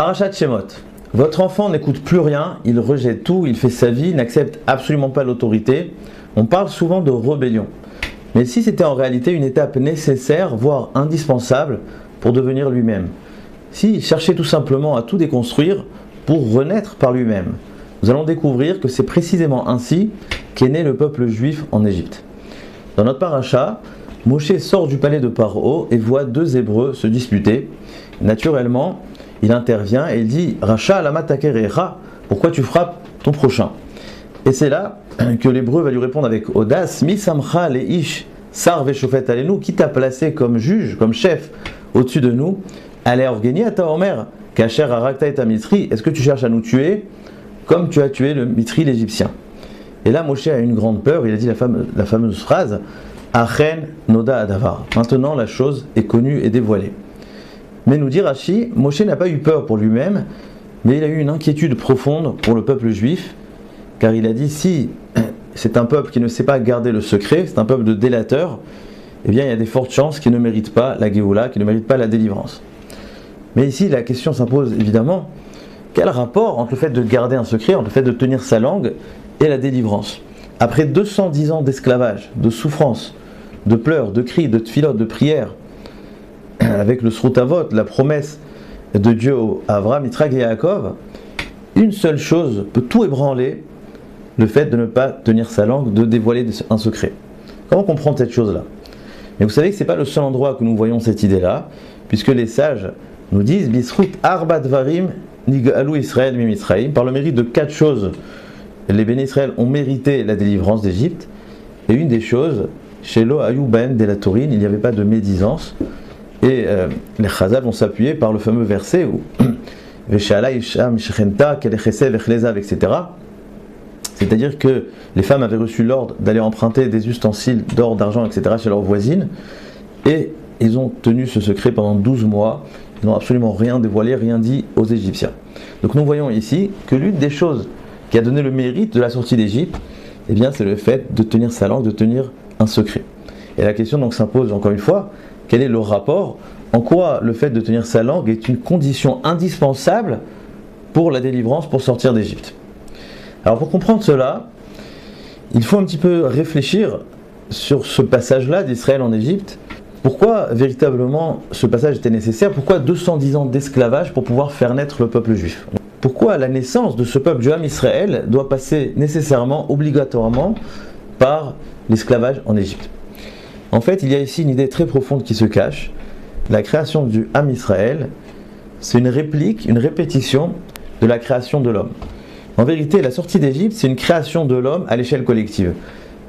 Parashat Shemot. Votre enfant n'écoute plus rien, il rejette tout, il fait sa vie, n'accepte absolument pas l'autorité. On parle souvent de rébellion. Mais si c'était en réalité une étape nécessaire, voire indispensable, pour devenir lui-même. S'il cherchait tout simplement à tout déconstruire pour renaître par lui-même. Nous allons découvrir que c'est précisément ainsi qu'est né le peuple juif en Égypte. Dans notre paracha, Moshe sort du palais de Paro et voit deux Hébreux se disputer. Naturellement, il intervient et il dit « Racha lama takerecha » pourquoi tu frappes ton prochain. Et c'est là que l'Hébreu va lui répondre avec audace « Mi samcha leish sar veshofet alenu » qui t'a placé comme juge, comme chef au-dessus de nous. Ale orgeni ata omer kasher arakta et mitri. Est-ce que tu cherches à nous tuer comme tu as tué le mitri l'Égyptien? Et là Moshe a une grande peur, il a dit la fameuse phrase Achen noda adavar. Maintenant la chose est connue et dévoilée. Mais nous dit Rashi, Moshe n'a pas eu peur pour lui-même, mais il a eu une inquiétude profonde pour le peuple juif, car il a dit si c'est un peuple qui ne sait pas garder le secret, c'est un peuple de délateurs, eh bien il y a des fortes chances qu'il ne mérite pas la Géoula, qu'il ne mérite pas la délivrance. Mais ici la question s'impose évidemment, quel rapport entre le fait de garder un secret, entre le fait de tenir sa langue et la délivrance? Après 210 ans d'esclavage, de souffrance, de pleurs, de cris, de tfilotes, de prières, avec le Srutavot, la promesse de Dieu à Abraham, Yitzhak et Yaakov, une seule chose peut tout ébranler, le fait de ne pas tenir sa langue, de dévoiler un secret. Comment comprendre cette chose-là? Mais vous savez que ce n'est pas le seul endroit que nous voyons cette idée-là, puisque les sages nous disent Bisrut arba dvarim nigalu Israël mi Mitzrayim, par le mérite de 4 choses, les bénis Israël ont mérité la délivrance d'Égypte, et une des choses, Shelo ayu ben de la Taurine, il n'y avait pas de médisance. Et les Chazal vont s'appuyer par le fameux verset où etc. C'est-à-dire que les femmes avaient reçu l'ordre d'aller emprunter des ustensiles d'or, d'argent, etc. chez leurs voisines, et ils ont tenu ce secret pendant 12 mois, ils n'ont absolument rien dévoilé, rien dit aux Égyptiens. Donc nous voyons ici que l'une des choses qui a donné le mérite de la sortie d'Égypte, eh bien, c'est le fait de tenir sa langue, de tenir un secret. Et la question donc s'impose encore une fois, quel est le rapport? En quoi le fait de tenir sa langue est une condition indispensable pour la délivrance, pour sortir d'Égypte? Alors pour comprendre cela, il faut un petit peu réfléchir sur ce passage-là d'Israël en Égypte. Pourquoi véritablement ce passage était nécessaire? Pourquoi 210 ans d'esclavage pour pouvoir faire naître le peuple juif? Pourquoi la naissance de ce peuple du Ham Israël doit passer nécessairement, obligatoirement, par l'esclavage en Égypte? En fait, il y a ici une idée très profonde qui se cache. La création du Ham Israël, c'est une réplique, une répétition de la création de l'homme. En vérité, la sortie d'Égypte, c'est une création de l'homme à l'échelle collective.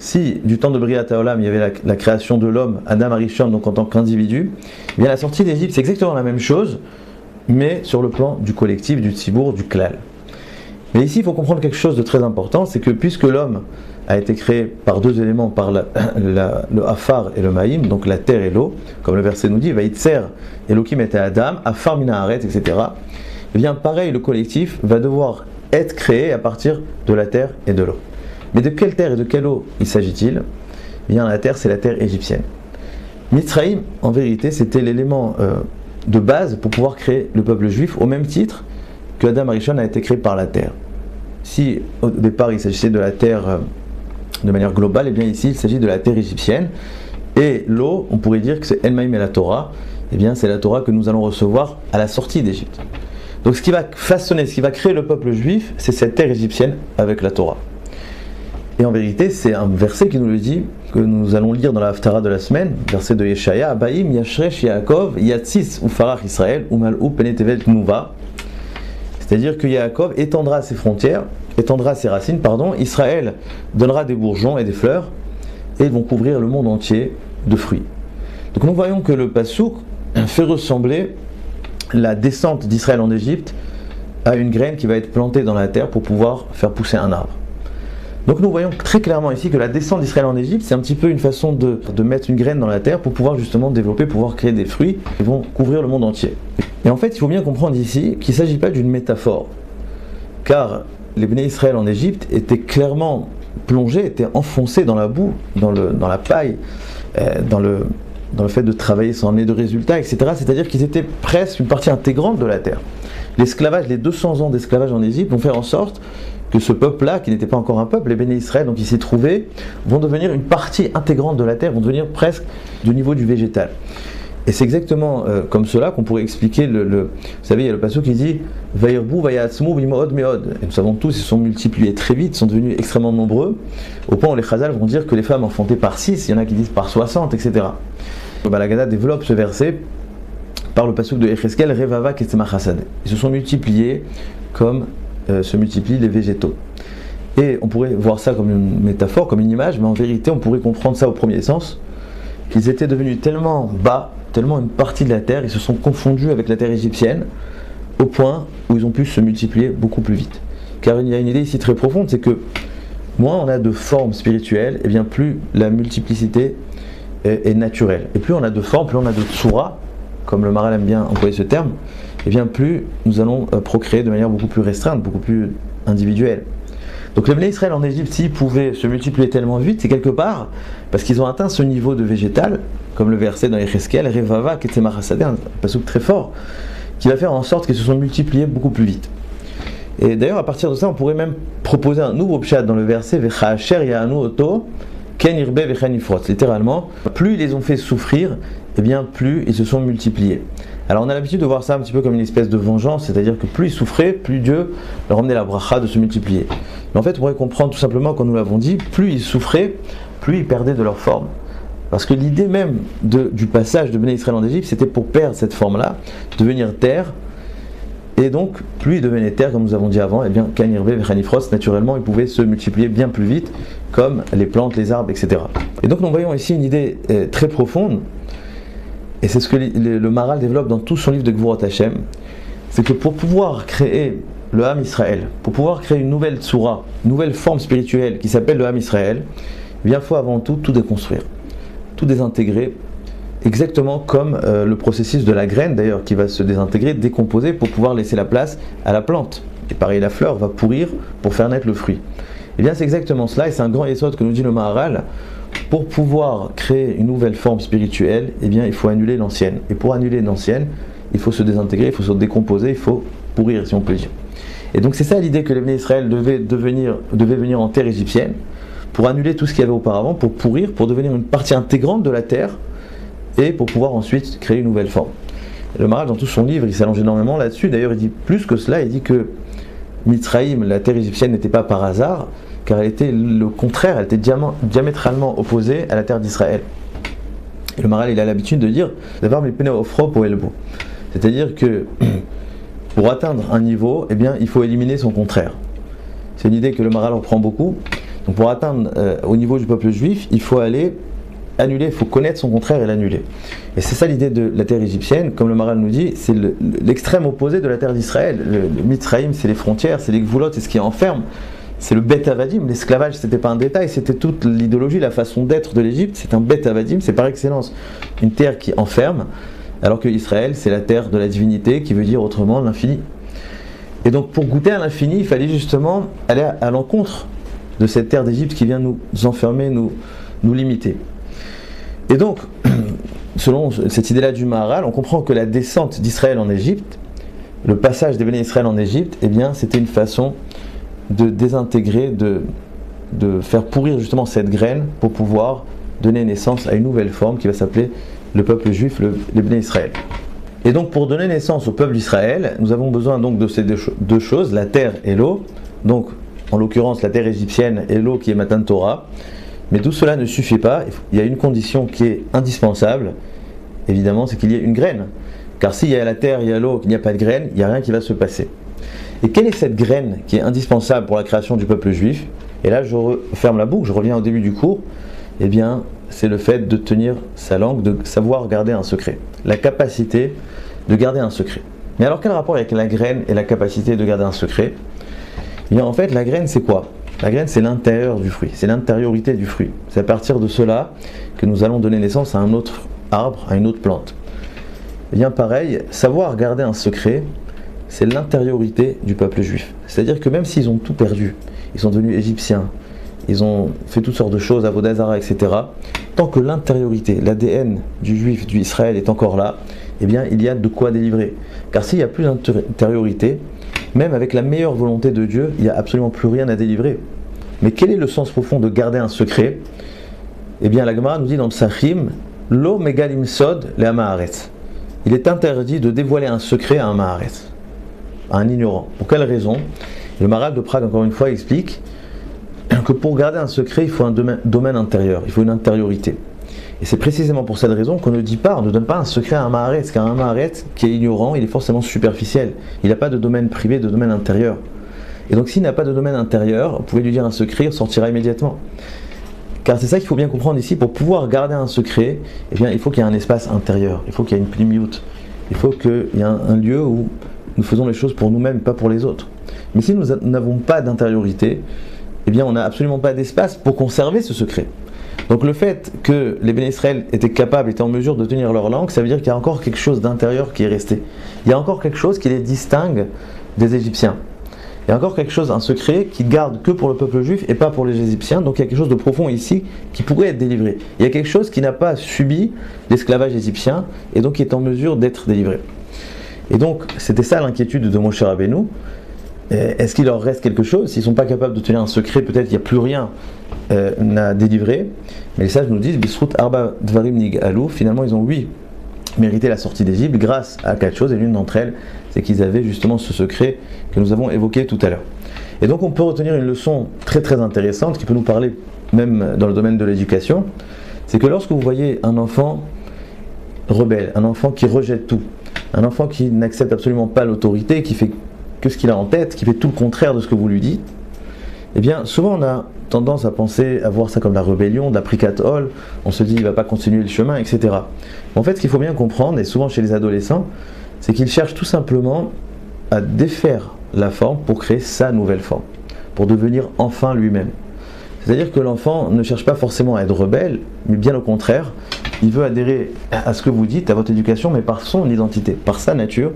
Si, du temps de Briat Haolam, il y avait la création de l'homme, Adam Arishon, donc en tant qu'individu, eh bien la sortie d'Égypte, c'est exactement la même chose, mais sur le plan du collectif, du tzibour, du klal. Mais ici, il faut comprendre quelque chose de très important, c'est que puisque l'homme a été créé par deux éléments, par le Afar et le Maïm, donc la terre et l'eau, comme le verset nous dit, Vaïtser, Elohim et Adam, Afar mina Haaretz, etc. Eh bien, pareil, le collectif va devoir être créé à partir de la terre et de l'eau. Mais de quelle terre et de quelle eau il s'agit-il? Eh bien, la terre, c'est la terre égyptienne. Mitzraïm, en vérité, c'était l'élément de base pour pouvoir créer le peuple juif, au même titre que Adam Arishon a été créé par la terre. Si au départ il s'agissait de la terre de manière globale, et bien ici il s'agit de la terre égyptienne. Et l'eau, on pourrait dire que c'est El Maïm et la Torah, et bien c'est la Torah que nous allons recevoir à la sortie d'Égypte. Donc ce qui va façonner, ce qui va créer le peuple juif, c'est cette terre égyptienne avec la Torah. Et en vérité, c'est un verset qui nous le dit, que nous allons lire dans la Haftara de la semaine, verset de Yeshaya, Abaim Yashresh Yaakov Yatzis Ufarach Israël Umal'u Penetevel Tnuva. C'est-à-dire que Yaakov étendra ses frontières, étendra ses racines, Israël donnera des bourgeons et des fleurs, et ils vont couvrir le monde entier de fruits. Donc nous voyons que le Passouk fait ressembler la descente d'Israël en Égypte à une graine qui va être plantée dans la terre pour pouvoir faire pousser un arbre. Donc nous voyons très clairement ici que la descente d'Israël en Égypte, c'est un petit peu une façon de mettre une graine dans la terre pour pouvoir justement développer, pouvoir créer des fruits qui vont couvrir le monde entier. Et en fait, il faut bien comprendre ici qu'il ne s'agit pas d'une métaphore, car les bénis Israël en Égypte étaient clairement plongés, étaient enfoncés dans la boue, dans la paille, dans le fait de travailler sans amener de résultats, etc. C'est-à-dire qu'ils étaient presque une partie intégrante de la terre. l'esclavage, les 200 ans d'esclavage en Égypte vont faire en sorte que ce peuple-là, qui n'était pas encore un peuple, les Béné Israël, donc il s'y trouvait, vont devenir une partie intégrante de la terre, vont devenir presque du niveau du végétal. Et c'est exactement comme cela qu'on pourrait expliquer vous savez, il y a le passage qui dit Vayirbu vayatzmu bimod meod. Et nous savons tous, ils se sont multipliés très vite, ils sont devenus extrêmement nombreux, au point où les Chazal vont dire que les femmes enfantaient par 6, il y en a qui disent par 60, etc. Le Balagada développe ce verset par le passage de Echeskel, Revava Ketzemach Hasad. Ils se sont multipliés comme se multiplient les végétaux. Et on pourrait voir ça comme une métaphore, comme une image, mais en vérité on pourrait comprendre ça au premier sens, qu'ils étaient devenus tellement bas, tellement une partie de la terre, ils se sont confondus avec la terre égyptienne, au point où ils ont pu se multiplier beaucoup plus vite. Car il y a une idée ici très profonde, c'est que moins on a de formes spirituelles, et bien plus la multiplicité est naturelle. Et plus on a de formes, plus on a de tsura, comme le Maral aime bien employer ce terme, et bien plus nous allons procréer de manière beaucoup plus restreinte, beaucoup plus individuelle. Donc les Béné Israël en Égypte, s'ils pouvaient se multiplier tellement vite, c'est quelque part parce qu'ils ont atteint ce niveau de végétal, comme le verset dans Echeskel, Revava Ketzemach Hasad, un passage très fort, qui va faire en sorte qu'ils se sont multipliés beaucoup plus vite. Et d'ailleurs, à partir de ça, on pourrait même proposer un nouveau pshat dans le verset Vecha'asher ya'anu oto ken yirbe vechen yifrot. Littéralement, plus ils les ont fait souffrir, et bien plus ils se sont multipliés. Alors on a l'habitude de voir ça un petit peu comme une espèce de vengeance, c'est-à-dire que plus ils souffraient, plus Dieu leur emmenait la bracha de se multiplier. Mais en fait, on pourrait comprendre tout simplement, comme nous l'avons dit, plus ils souffraient, plus ils perdaient de leur forme. Parce que l'idée même du passage de Béné Israël en Égypte, c'était pour perdre cette forme-là, devenir terre, et donc plus ils devenaient terre, comme nous avons dit avant, et bien Kanirbe, Vechanifros, naturellement, ils pouvaient se multiplier bien plus vite, comme les plantes, les arbres, etc. Et donc nous voyons ici une idée très profonde, et c'est ce que le Maral développe dans tout son livre de Gvurot Hashem, c'est que pour pouvoir créer le Ham Israël, pour pouvoir créer une nouvelle tsura, une nouvelle forme spirituelle qui s'appelle le Ham Israël, il faut avant tout déconstruire, tout désintégrer, exactement comme le processus de la graine d'ailleurs qui va se désintégrer, décomposer pour pouvoir laisser la place à la plante. Et pareil, la fleur va pourrir pour faire naître le fruit. Et bien c'est exactement cela, et c'est un grand yesod que nous dit le Maharal. Pour pouvoir créer une nouvelle forme spirituelle, eh bien il faut annuler l'ancienne. Et pour annuler l'ancienne, il faut se désintégrer, il faut se décomposer, il faut pourrir si on peut dire. Et donc c'est ça l'idée que les Béné Israël devaient venir en terre égyptienne pour annuler tout ce qu'il y avait auparavant, pour pourrir, pour devenir une partie intégrante de la terre et pour pouvoir ensuite créer une nouvelle forme. Le Maharal dans tout son livre, il s'allonge énormément là-dessus. D'ailleurs il dit plus que cela, il dit que Mitzraïm, la terre égyptienne, n'était pas par hasard, car elle était le contraire, elle était diamétralement opposée à la terre d'Israël. Et le Maharal il a l'habitude de dire d'avoir mes pneus ofrop au elbo. C'est-à-dire que pour atteindre un niveau, eh bien, il faut éliminer son contraire. C'est une idée que le Maharal reprend beaucoup. Donc pour atteindre au niveau du peuple juif, il faut aller annuler, il faut connaître son contraire et l'annuler. Et c'est ça l'idée de la terre égyptienne, comme le Maharal nous dit, c'est l'extrême opposé de la terre d'Israël. Le Mitzraïm, c'est les frontières, c'est les gvulot, c'est ce qui enferme. C'est le bet avadim, l'esclavage, c'était pas un détail, c'était toute l'idéologie, la façon d'être de l'Égypte, c'est un bet avadim, c'est par excellence une terre qui enferme, alors que Israël, c'est la terre de la divinité, qui veut dire autrement l'infini. Et donc pour goûter à l'infini, il fallait justement aller à l'encontre de cette terre d'Égypte qui vient nous enfermer, nous limiter. Et donc, selon cette idée-là du Maharal, on comprend que la descente d'Israël en Égypte, le passage des Béné Israël en Égypte, eh bien c'était une façon de désintégrer, de faire pourrir justement cette graine pour pouvoir donner naissance à une nouvelle forme qui va s'appeler le peuple juif, les Béné Israël. Et donc pour donner naissance au peuple d'Israël, nous avons besoin donc de ces deux choses, la terre et l'eau, donc en l'occurrence la terre égyptienne et l'eau qui est Matan Torah, mais tout cela ne suffit pas, il y a une condition qui est indispensable, évidemment, c'est qu'il y ait une graine, car s'il y a la terre, il y a l'eau, qu'il n'y a pas de graine, il n'y a rien qui va se passer. Et quelle est cette graine qui est indispensable pour la création du peuple juif? Et là je ferme la boucle, je reviens au début du cours. Eh bien c'est le fait de tenir sa langue, de savoir garder un secret. La capacité de garder un secret. Mais alors quel rapport avec la graine et la capacité de garder un secret? Eh bien en fait la graine c'est quoi? La graine c'est l'intérieur du fruit, c'est l'intériorité du fruit. C'est à partir de cela que nous allons donner naissance à un autre arbre, à une autre plante. Eh bien pareil, savoir garder un secret, c'est l'intériorité du peuple juif. C'est-à-dire que même s'ils ont tout perdu, ils sont devenus égyptiens, ils ont fait toutes sortes de choses, Avodah Zara, etc. Tant que l'intériorité, l'ADN du juif, du Israël est encore là, eh bien il y a de quoi délivrer. Car s'il n'y a plus d'intériorité, même avec la meilleure volonté de Dieu, il n'y a absolument plus rien à délivrer. Mais quel est le sens profond de garder un secret? Eh bien la Gemara nous dit dans le Psachim, Lo megalim sod le hamaharetz. Il est interdit de dévoiler un secret à un maharetz, à un ignorant. Pour quelle raison? Le Maharal de Prague, encore une fois, explique que pour garder un secret, il faut un domaine intérieur, il faut une intériorité. Et c'est précisément pour cette raison qu'on ne dit pas, on ne donne pas un secret à un maharetz, car un maharetz qui est ignorant, il est forcément superficiel. Il n'a pas de domaine privé, de domaine intérieur. Et donc s'il n'a pas de domaine intérieur, vous pouvez lui dire un secret, il sortira immédiatement. Car c'est ça qu'il faut bien comprendre ici, pour pouvoir garder un secret, eh bien, il faut qu'il y ait un espace intérieur, il faut qu'il y ait une pnimiout, il faut qu'il y ait un lieu où nous faisons les choses pour nous-mêmes, pas pour les autres. Mais si nous n'avons pas d'intériorité, eh bien on n'a absolument pas d'espace pour conserver ce secret. Donc le fait que les Béné Israël étaient capables, étaient en mesure de tenir leur langue, ça veut dire qu'il y a encore quelque chose d'intérieur qui est resté. Il y a encore quelque chose qui les distingue des Égyptiens. Il y a encore quelque chose, un secret qui garde que pour le peuple juif et pas pour les Égyptiens. Donc il y a quelque chose de profond ici qui pourrait être délivré. Il y a quelque chose qui n'a pas subi l'esclavage égyptien et donc qui est en mesure d'être délivré. Et donc c'était ça l'inquiétude de Moshe Rabbeinu. Est-ce qu'il leur reste quelque chose? S'ils ne sont pas capables de tenir un secret, peut-être qu'il n'y a plus rien à délivrer. Mais les sages nous disent Bisrut Arba Dvarim Nigalou. Finalement, ils ont mérité la sortie d'Égypte grâce à 4 choses. Et l'une d'entre elles, c'est qu'ils avaient justement ce secret que nous avons évoqué tout à l'heure. Et donc, on peut retenir une leçon très très intéressante qui peut nous parler même dans le domaine de l'éducation. C'est que lorsque vous voyez un enfant rebelle, un enfant qui rejette tout, un enfant qui n'accepte absolument pas l'autorité, qui fait que ce qu'il a en tête, qui fait tout le contraire de ce que vous lui dites, eh bien souvent on a tendance à penser, à voir ça comme la rébellion, de la prikatol, on se dit il ne va pas continuer le chemin, etc. En fait ce qu'il faut bien comprendre, et souvent chez les adolescents, c'est qu'ils cherchent tout simplement à défaire la forme pour créer sa nouvelle forme, pour devenir enfin lui-même. C'est-à-dire que l'enfant ne cherche pas forcément à être rebelle, mais bien au contraire, il veut adhérer à ce que vous dites, à votre éducation, mais par son identité, par sa nature.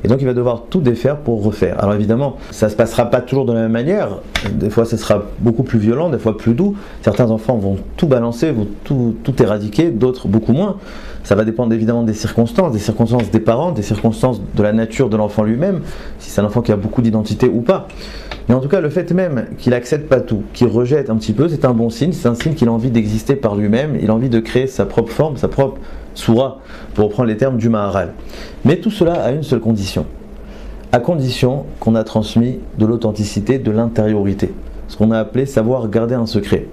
Et donc il va devoir tout défaire pour refaire. Alors évidemment, ça ne se passera pas toujours de la même manière. Des fois, ça sera beaucoup plus violent, des fois plus doux. Certains enfants vont tout balancer, vont tout éradiquer, d'autres beaucoup moins. Ça va dépendre évidemment des circonstances des parents, des circonstances de la nature de l'enfant lui-même, si c'est un enfant qui a beaucoup d'identité ou pas. Mais en tout cas, le fait même qu'il n'accepte pas tout, qu'il rejette un petit peu, c'est un bon signe. C'est un signe qu'il a envie d'exister par lui-même, il a envie de créer sa propre forme, sa propre soura, pour reprendre les termes du Maharal. Mais tout cela a une seule condition. À condition qu'on a transmis de l'authenticité, de l'intériorité. Ce qu'on a appelé savoir garder un secret.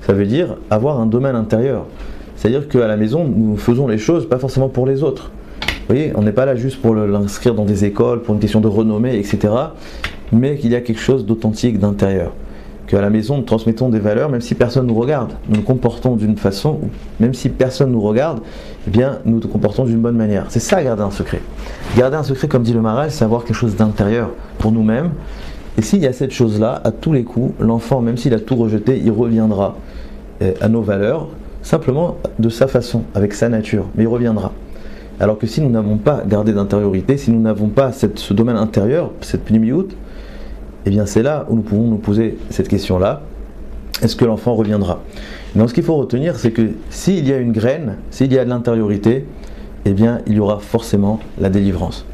Ça veut dire avoir un domaine intérieur. C'est-à-dire qu'à la maison, nous faisons les choses pas forcément pour les autres. Vous voyez, on n'est pas là juste pour l'inscrire dans des écoles, pour une question de renommée, etc. Mais qu'il y a quelque chose d'authentique, d'intérieur. Qu'à la maison, nous transmettons des valeurs, même si personne nous regarde. Nous nous comportons d'une façon, même si personne nous regarde, eh bien, nous nous comportons d'une bonne manière. C'est ça, garder un secret. Garder un secret, comme dit le Maharal, c'est avoir quelque chose d'intérieur pour nous-mêmes. Et s'il y a cette chose-là, à tous les coups, l'enfant, même s'il a tout rejeté, il reviendra à nos valeurs, simplement de sa façon, avec sa nature, mais il reviendra. Alors que si nous n'avons pas gardé d'intériorité, si nous n'avons pas ce domaine intérieur, cette pnimiout, eh bien c'est là où nous pouvons nous poser cette question-là, est-ce que l'enfant reviendra? Donc ce qu'il faut retenir, c'est que s'il y a une graine, s'il y a de l'intériorité, eh bien il y aura forcément la délivrance.